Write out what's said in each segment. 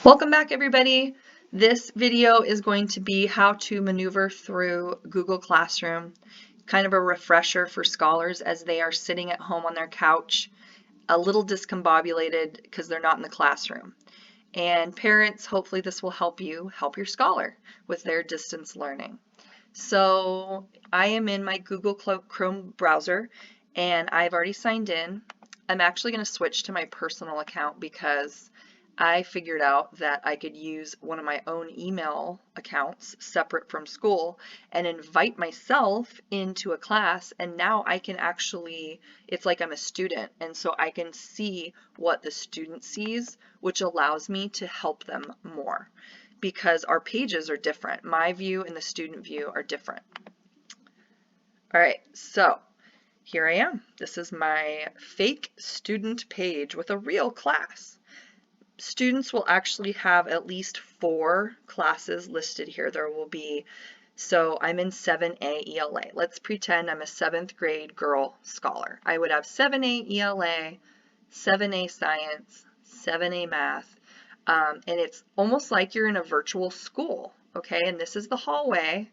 Welcome back, everybody. This video is going to be how to maneuver through Google Classroom, kind of a refresher for scholars as they are sitting at home on their couch, a little discombobulated because they're not in the classroom. And parents, hopefully this will help you help your scholar with their distance learning. So I am in my Google Chrome browser and I've already signed in. I'm actually going to switch to my personal account because I figured out that I could use one of my own email accounts separate from school and invite myself into a class, and now I can actually, it's like I'm a student, and so I can see what the student sees, which allows me to help them more because our pages are different. My view and the student view are different. All right, so here I am. This is my fake student page with a real class. Students will actually have at least 4 classes listed here. There will be, so I'm in 7A ELA. Let's pretend I'm a 7th grade girl scholar. I would have 7A ELA, 7A Science, 7A Math, and it's almost like you're in a virtual school, okay? And this is the hallway.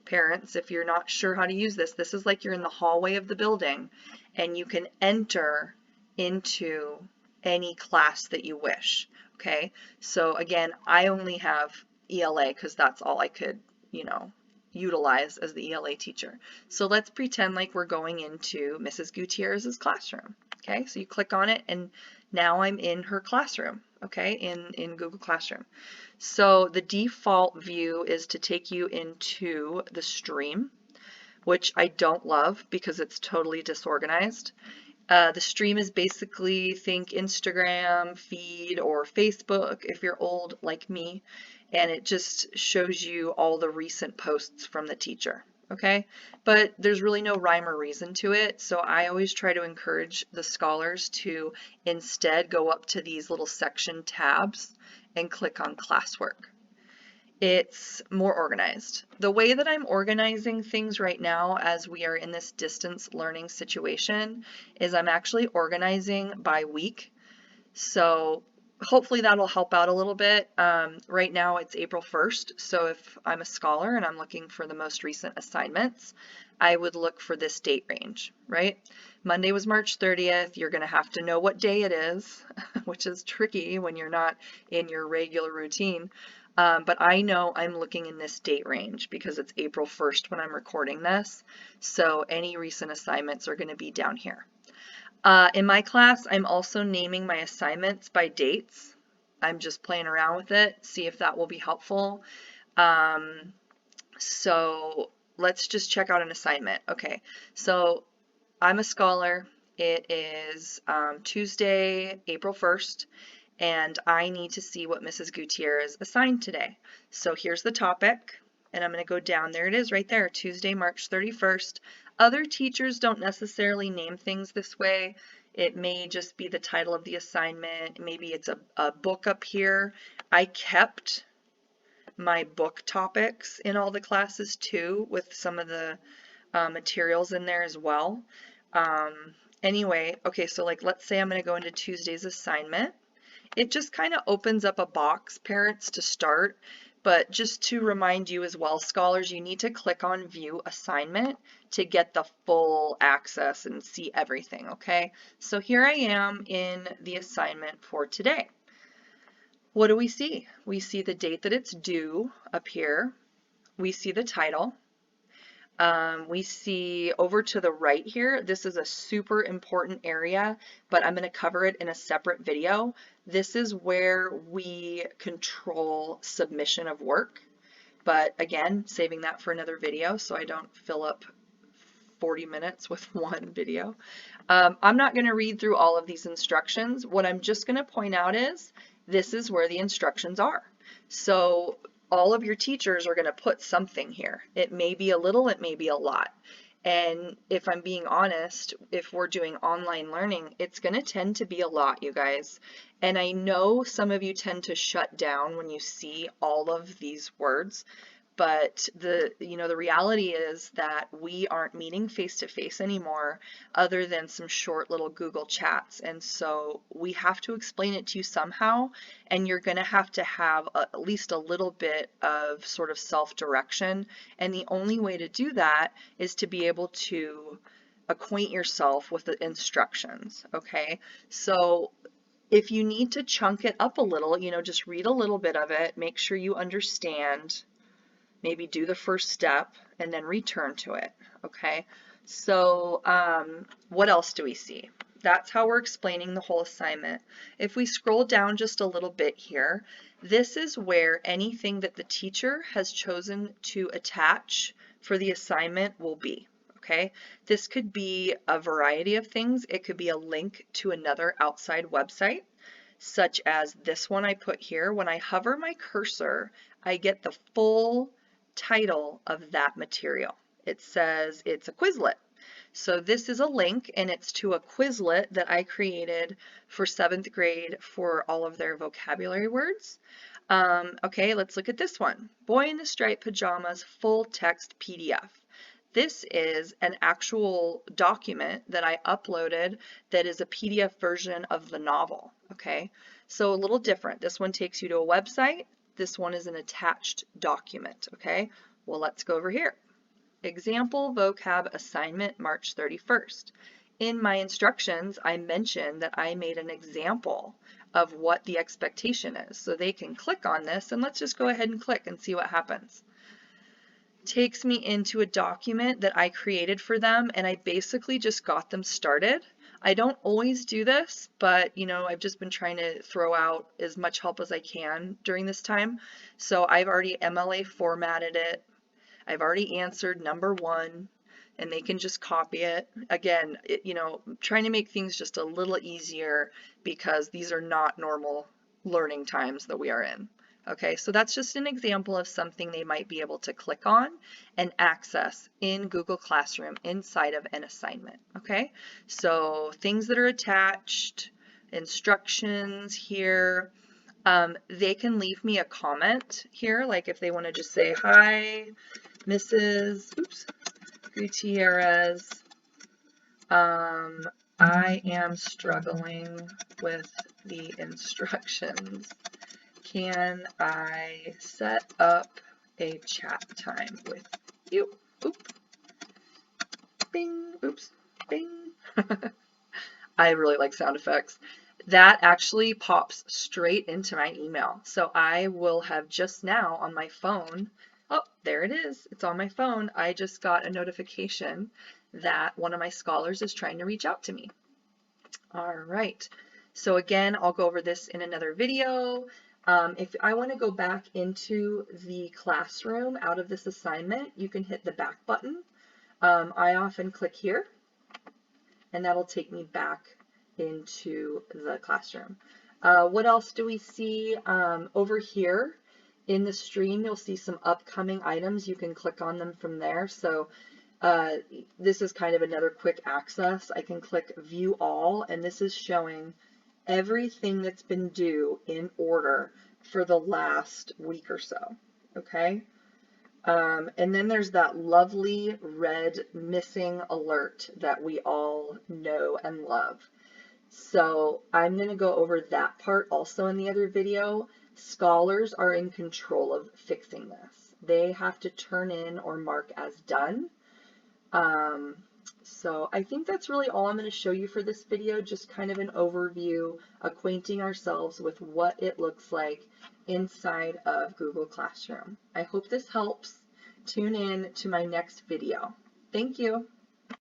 Parents, if you're not sure how to use this, this is like you're in the hallway of the building, and you can enter into any class that you wish. Okay, so again, I only have ELA because that's all I could, utilize as the ELA teacher. So let's pretend like we're going into Mrs. Gutierrez's classroom. Okay, so you click on it and now I'm in her classroom, okay, in Google Classroom. So the default view is to take you into the stream, which I don't love because it's totally disorganized. The stream is basically, think Instagram feed or Facebook if you're old like me, and it just shows you all the recent posts from the teacher, okay? But there's really no rhyme or reason to it, so I always try to encourage the scholars to instead go up to these little section tabs and click on classwork. It's more organized. The way that I'm organizing things right now as we are in this distance learning situation is I'm actually organizing by week. So hopefully that'll help out a little bit. Right now it's April 1st, so if I'm a scholar and I'm looking for the most recent assignments, I would look for this date range, right? Monday was March 30th. You're going to have to know what day it is, which is tricky when you're not in your regular routine. But I know I'm looking in this date range because it's April 1st when I'm recording this. So any recent assignments are going to be down here. In my class, I'm also naming my assignments by dates. I'm just playing around with it, see if that will be helpful. So let's just check out an assignment. Okay, so I'm a scholar. It is Tuesday, April 1st. And I need to see what Mrs. Gutierrez assigned today. So here's the topic, and I'm going to go down. There it is right there, Tuesday, March 31st. Other teachers don't necessarily name things this way. It may just be the title of the assignment. Maybe it's a book up here. I kept my book topics in all the classes too, with some of the materials in there as well. Anyway, okay, so like let's say I'm going to go into Tuesday's assignment. It just kind of opens up a box, parents, to start, but just to remind you as well, scholars, you need to click on View Assignment to get the full access and see everything, okay? So here I am in the assignment for today. What do we see? We see the date that it's due up here. We see the title. We see over to the right here, this is a super important area, but I'm going to cover it in a separate video. This is where we control submission of work, but again, saving that for another video so I don't fill up 40 minutes with one video. I'm not going to read through all of these instructions. What I'm just going to point out is this is where the instructions are. So all of your teachers are going to put something here. It may be a little, it may be a lot. And if I'm being honest, if we're doing online learning, it's going to tend to be a lot, you guys. And I know some of you tend to shut down when you see all of these words, but the reality is that we aren't meeting face to face anymore other than some short little Google chats. And so we have to explain it to you somehow, and you're going to have at least a little bit of sort of self-direction. And the only way to do that is to be able to acquaint yourself with the instructions, okay? So if you need to chunk it up a little, just read a little bit of it, make sure you understand, maybe do the first step, and then return to it, okay? So what else do we see? That's how we're explaining the whole assignment. If we scroll down just a little bit here, this is where anything that the teacher has chosen to attach for the assignment will be. Okay, this could be a variety of things. It could be a link to another outside website, such as this one I put here. When I hover my cursor, I get the full title of that material. It says it's a Quizlet. So this is a link, and it's to a Quizlet that I created for 7th grade for all of their vocabulary words. Okay, let's look at this one. Boy in the Striped Pajamas full text PDF. This is an actual document that I uploaded that is a PDF version of the novel, okay? So a little different. This one takes you to a website. This one is an attached document, okay? Well, let's go over here. Example vocab assignment, March 31st. In my instructions, I mentioned that I made an example of what the expectation is. So they can click on this, and let's just go ahead and click and see what happens. Takes me into a document that I created for them, and I basically just got them started. I don't always do this, but I've just been trying to throw out as much help as I can during this time. So I've already MLA formatted it. I've already answered number 1, and they can just copy it. Again, trying to make things just a little easier because these are not normal learning times that we are in. Okay, so that's just an example of something they might be able to click on and access in Google Classroom inside of an assignment. Okay, so things that are attached, instructions here. They can leave me a comment here, like if they want to just say, hi, Mrs. Gutierrez, I am struggling with the instructions. Can I set up a chat time with you? Oop. Bing. Oops. Bing. I really like sound effects. That actually pops straight into my email. So I will have just now on my phone, oh, there it is. It's on my phone. I just got a notification that one of my scholars is trying to reach out to me. All right. So again, I'll go over this in another video. If I want to go back into the classroom out of this assignment, you can hit the back button. I often click here, and that'll take me back into the classroom. What else do we see? Over here in the stream, you'll see some upcoming items. You can click on them from there. So this is kind of another quick access. I can click View All, and this is showing everything that's been due in order for the last week or so, okay? And then there's that lovely red missing alert that we all know and love. So I'm going to go over that part also in the other video. Scholars are in control of fixing this. They have to turn in or mark as done. So I think that's really all I'm going to show you for this video, just kind of an overview, acquainting ourselves with what it looks like inside of Google Classroom. I hope this helps. Tune in to my next video. Thank you.